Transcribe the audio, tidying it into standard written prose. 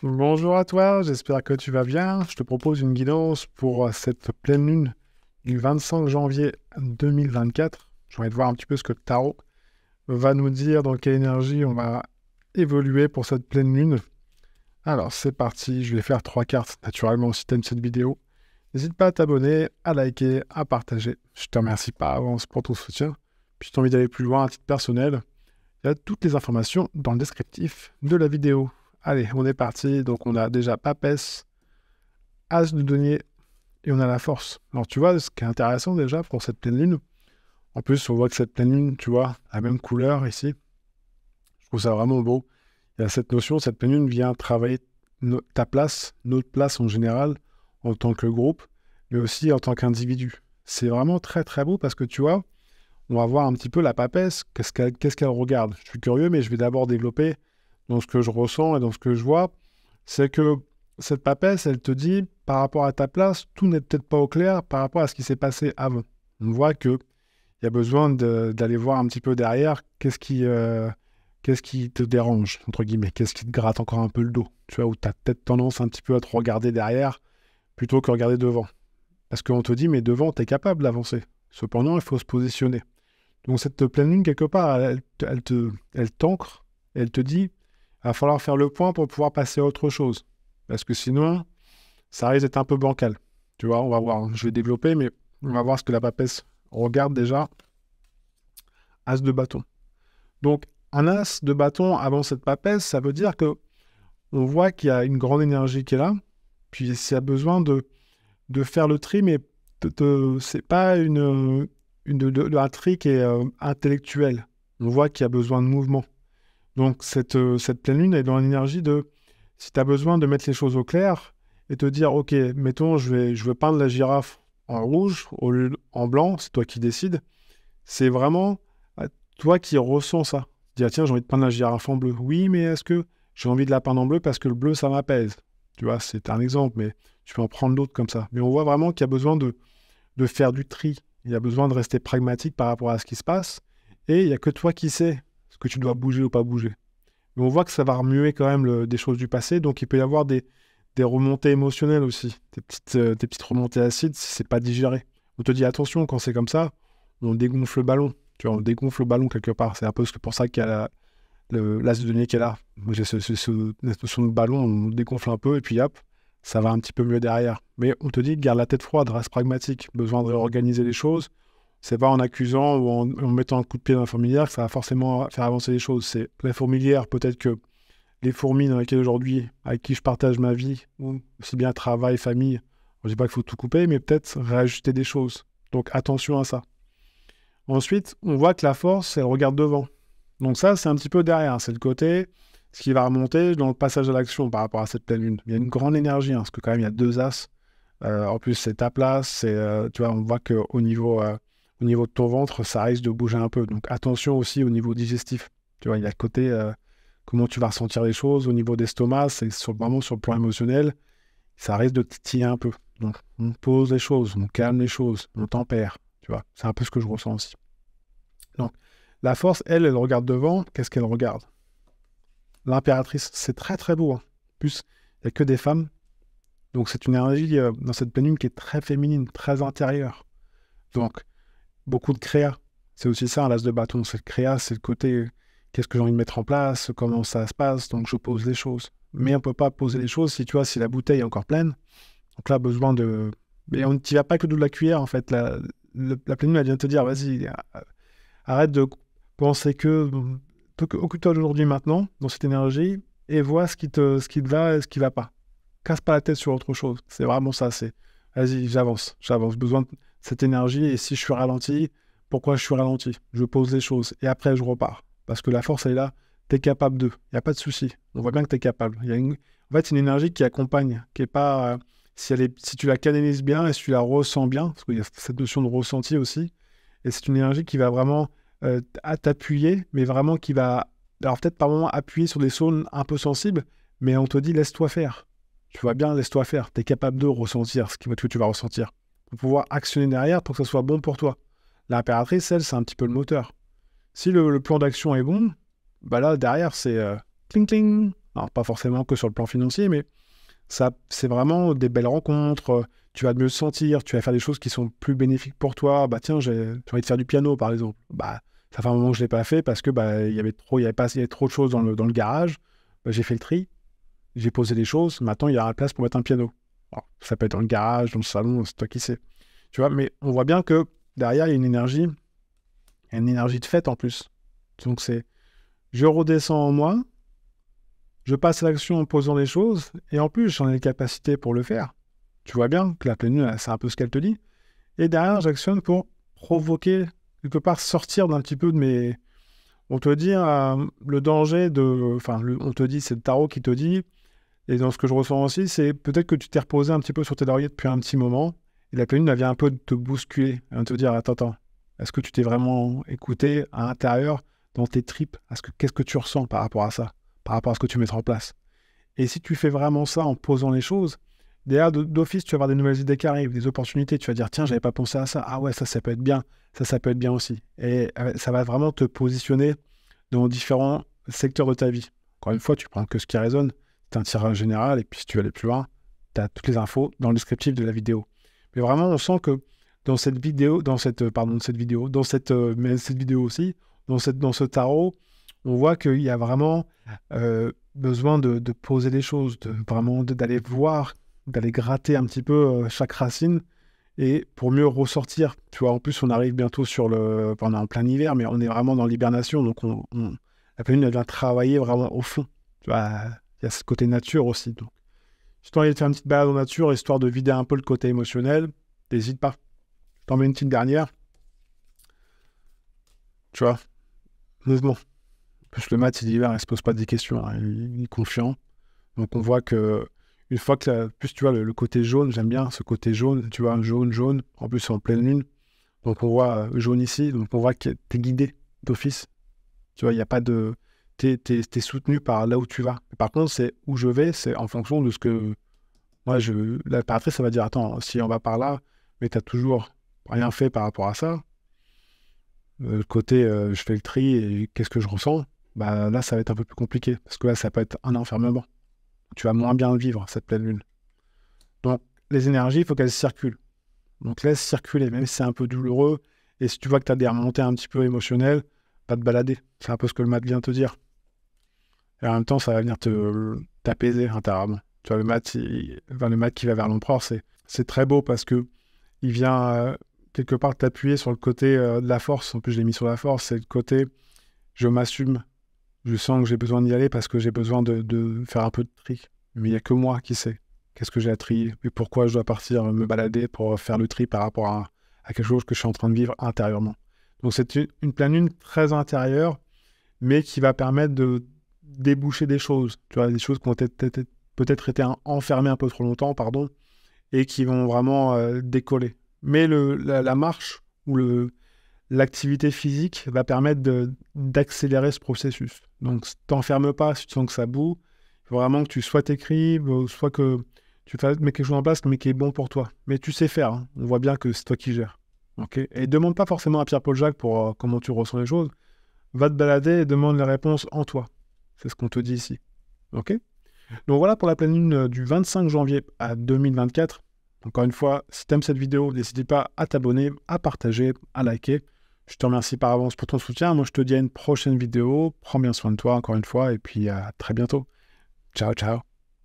Bonjour à toi, j'espère que tu vas bien. Je te propose une guidance pour cette pleine lune du 25 janvier 2024. Je vais voir un petit peu ce que le tarot va nous dire, dans quelle énergie on va évoluer pour cette pleine lune. Alors c'est parti, je vais faire trois cartes naturellement si tu aimes cette vidéo. N'hésite pas à t'abonner, à liker, à partager. Je te remercie par avance pour ton soutien. Puis si tu as envie d'aller plus loin à titre personnel, il y a toutes les informations dans le descriptif de la vidéo. Allez, on est parti. Donc, on a déjà Papesse, As de denier et on a la force. Alors, tu vois, ce qui est intéressant déjà pour cette pleine lune, en plus, on voit que cette pleine lune, tu vois, la même couleur ici. Je trouve ça vraiment beau. Il y a cette notion, cette pleine lune vient travailler ta place, notre place en général, en tant que groupe, mais aussi en tant qu'individu. C'est vraiment très, très beau parce que tu vois, on va voir un petit peu la papesse, qu'est-ce qu'elle regarde. Je suis curieux, mais je vais d'abord développer dans ce que je ressens et dans ce que je vois. C'est que cette papesse, elle te dit, par rapport à ta place, tout n'est peut-être pas au clair par rapport à ce qui s'est passé avant. On voit qu'il y a besoin d'aller voir un petit peu derrière qu'est-ce qui te dérange, entre guillemets, qu'est-ce qui te gratte encore un peu le dos. Tu vois, où tu as peut-être tendance un petit peu à te regarder derrière plutôt que regarder devant. Parce qu'on te dit, mais devant, tu es capable d'avancer. Cependant, il faut se positionner. Donc cette pleine lune, quelque part, elle t'ancre, elle te dit, il va falloir faire le point pour pouvoir passer à autre chose. Parce que sinon, ça risque d'être un peu bancal. Tu vois, on va voir, hein. Je vais développer, mais on va voir ce que la papesse regarde déjà. As de bâton. Donc, un as de bâton avant cette papesse, ça veut dire que on voit qu'il y a une grande énergie qui est là, puis s'il y a besoin de faire le tri, mais c'est pas un tri qui est intellectuel. On voit qu'il y a besoin de mouvement. Donc, cette pleine lune est dans l'énergie de, si tu as besoin de mettre les choses au clair et te dire, OK, mettons, je veux peindre la girafe en rouge au lieu en blanc, c'est toi qui décides. C'est vraiment toi qui ressens ça. Dire, tiens, j'ai envie de peindre la girafe en bleu. Oui, mais est-ce que j'ai envie de la peindre en bleu parce que le bleu, ça m'apaise? Tu vois, c'est un exemple, mais tu peux en prendre d'autres comme ça. Mais on voit vraiment qu'il y a besoin de faire du tri. Il y a besoin de rester pragmatique par rapport à ce qui se passe. Et il n'y a que toi qui sais ce que tu dois bouger ou pas bouger. Mais on voit que ça va remuer quand même des choses du passé. Donc il peut y avoir des remontées émotionnelles aussi. Des petites remontées acides si c'est pas digéré. On te dit attention, quand c'est comme ça, on dégonfle le ballon. Tu vois, on dégonfle le ballon quelque part. C'est un peu pour ça qu'il y a l'as de denier qui est là. Moi, j'ai cette notion de ballon, on dégonfle un peu et puis hop, ça va un petit peu mieux derrière. Mais on te dit, garde la tête froide, reste pragmatique. Besoin de réorganiser les choses. C'est pas en accusant ou en mettant un coup de pied dans la fourmilière que ça va forcément faire avancer les choses. C'est la fourmilière, peut-être que les fourmis dans lesquelles aujourd'hui, avec qui je partage ma vie, ou aussi bien travail, famille, je dis pas qu'il faut tout couper, mais peut-être réajuster des choses. Donc attention à ça. Ensuite, on voit que la force, elle regarde devant. Donc ça, c'est un petit peu derrière. C'est le côté, ce qui va remonter dans le passage à l'action par rapport à cette pleine lune. Il y a une grande énergie, hein, parce que quand même, il y a deux as. En plus, c'est ta place. Tu vois, on voit au niveau de ton ventre, ça risque de bouger un peu. Donc attention aussi au niveau digestif. Tu vois, il y a le côté, comment tu vas ressentir les choses. Au niveau d'estomac, c'est vraiment sur le plan émotionnel, ça risque de titiller un peu. Donc on pose les choses, on calme les choses, on tempère. Tu vois, c'est un peu ce que je ressens aussi. Donc, la force, elle regarde devant. Qu'est-ce qu'elle regarde? L'impératrice, c'est très très beau, hein. En plus, il n'y a que des femmes. Donc, c'est une énergie dans cette pleine lune qui est très féminine, très intérieure. Donc, beaucoup de créa. C'est aussi ça, un l'as de bâton. C'est le créa, c'est le côté qu'est-ce que j'ai envie de mettre en place, comment ça se passe. Donc, je pose les choses. Mais on ne peut pas poser les choses si tu vois, si la bouteille est encore pleine. Donc là, besoin de. Mais on ne t'y va pas que de la cuillère, en fait. La pleine lune, elle vient te dire, vas-y, arrête de penser que occupe-toi d'aujourd'hui maintenant, dans cette énergie, et vois ce qui te va et ce qui va pas. Casse pas la tête sur autre chose. C'est vraiment ça, c'est vas-y, j'avance. Besoin de cette énergie, et si je suis ralenti, pourquoi je suis ralenti? Je pose les choses, et après je repars. Parce que la force, elle est là, tu es capable d'eux. Il n'y a pas de souci. On voit bien que tu es capable. En fait, c'est une énergie qui accompagne, qui est pas. Si tu la canalises bien et si tu la ressens bien, parce qu'il y a cette notion de ressenti aussi, et c'est une énergie qui va vraiment à t'appuyer, mais vraiment qui va, alors peut-être par moment appuyer sur des zones un peu sensibles, mais on te dit laisse-toi faire. Tu vois bien, laisse-toi faire. Tu es capable de ressentir que tu vas ressentir. Pour pouvoir actionner derrière pour que ça soit bon pour toi. L'impératrice, elle, c'est un petit peu le moteur. Si le plan d'action est bon, bah là, derrière, c'est cling cling. Alors, pas forcément que sur le plan financier, mais ça, c'est vraiment des belles rencontres. Tu vas mieux te sentir, tu vas faire des choses qui sont plus bénéfiques pour toi. Bah tiens, j'ai envie de faire du piano, par exemple. Bah, ça fait un moment que je ne l'ai pas fait parce que bah, il y avait trop de choses dans le garage. Bah, j'ai fait le tri, j'ai posé des choses. Maintenant, il y a la place pour mettre un piano. Alors, ça peut être dans le garage, dans le salon, c'est toi qui sais. Tu vois, mais on voit bien que derrière, il y a une énergie de fête en plus. Donc c'est, je redescends en moi, je passe à l'action en posant les choses, et en plus, j'en ai les capacités pour le faire. Tu vois bien que la pleine lune, c'est un peu ce qu'elle te dit. Et derrière, j'actionne pour provoquer, quelque part, sortir d'un petit peu de mes... On te dit le danger de... Enfin, on te dit, c'est le tarot qui te dit, et dans ce que je ressens aussi, c'est peut-être que tu t'es reposé un petit peu sur tes lauriers depuis un petit moment, et la pleine lune, elle vient un peu de te bousculer, et de te dire, attends, est-ce que tu t'es vraiment écouté à l'intérieur, dans tes tripes? Qu'est-ce que tu ressens par rapport à ça, par rapport à ce que tu mets en place? Et si tu fais vraiment ça en posant les choses, derrière, d'office, tu vas avoir des nouvelles idées qui arrivent, des opportunités. Tu vas dire, tiens, j'avais pas pensé à ça. Ah ouais, ça peut être bien. Ça peut être bien aussi. Et ça va vraiment te positionner dans différents secteurs de ta vie. Encore une fois, tu prends que ce qui résonne. C'est un tirage général. Et puis, si tu veux aller plus loin, tu as toutes les infos dans le descriptif de la vidéo. Mais vraiment, on sent que dans cette vidéo, mais cette vidéo aussi, dans ce tarot, on voit qu'il y a vraiment besoin de poser les choses, d'aller voir, d'aller gratter un petit peu chaque racine et pour mieux ressortir. Tu vois, en plus, on arrive bientôt on est en plein hiver, mais on est vraiment dans l'hibernation, donc la pleine lune, elle vient travailler vraiment au fond. Tu vois, il y a ce côté nature aussi. Donc, si tu as envie de faire une petite balade en nature, histoire de vider un peu le côté émotionnel, n'hésite pas. Je t'en mets une petite dernière. Tu vois, mouvement. En plus, le mat, il est hiver, il se pose pas des questions, hein, il est confiant. Donc, on voit que une fois que, plus tu vois, le côté jaune, j'aime bien ce côté jaune, tu vois, jaune, en plus, c'est en pleine lune. Donc, on voit jaune ici, donc on voit que tu es guidé d'office. Tu vois, il n'y a pas de... T'es soutenu par là où tu vas. Par contre, c'est où je vais, c'est en fonction de ce que... Moi, l'impératrice, ça va dire, attends, si on va par là, mais tu n'as toujours rien fait par rapport à ça. Le côté, je fais le tri et qu'est-ce que je ressens? Bah, là, ça va être un peu plus compliqué. Parce que là, ça peut être un enfermement. Tu vas moins bien le vivre, cette pleine lune. Donc, les énergies, il faut qu'elles circulent. Donc, laisse circuler, même si c'est un peu douloureux. Et si tu vois que tu as des remontées un petit peu émotionnelles, va te balader. C'est un peu ce que le mat vient te dire. Et en même temps, ça va venir t'apaiser intérieurement. Tu vois, le mat qui va vers l'empereur, c'est très beau parce que il vient quelque part t'appuyer sur le côté de la force. En plus, je l'ai mis sur la force. C'est le côté, je m'assume. Je sens que j'ai besoin d'y aller parce que j'ai besoin de faire un peu de tri. Mais il n'y a que moi qui sais qu'est-ce que j'ai à trier et pourquoi je dois partir me balader pour faire le tri par rapport à quelque chose que je suis en train de vivre intérieurement. Donc c'est une pleine lune très intérieure, mais qui va permettre de déboucher des choses. Tu vois, des choses qui ont peut-être été enfermées un peu trop longtemps, pardon, et qui vont vraiment décoller. Mais la marche ou l'activité physique va permettre d'accélérer ce processus. Donc, t'enferme pas si tu sens que ça boue. Il faut vraiment que tu soit t'écrives, soit que tu mets quelque chose en place, mais qui est bon pour toi. Mais tu sais faire, hein. On voit bien que c'est toi qui gères. Okay, et demande pas forcément à Pierre-Paul Jacques pour comment tu ressens les choses. Va te balader et demande les réponses en toi. C'est ce qu'on te dit ici. Ok. Donc voilà pour la pleine lune du 25 janvier à 2024. Encore une fois, si tu aimes cette vidéo, n'hésite pas à t'abonner, à partager, à liker. Je te remercie par avance pour ton soutien. Moi, je te dis à une prochaine vidéo. Prends bien soin de toi encore une fois et puis à très bientôt. Ciao, ciao.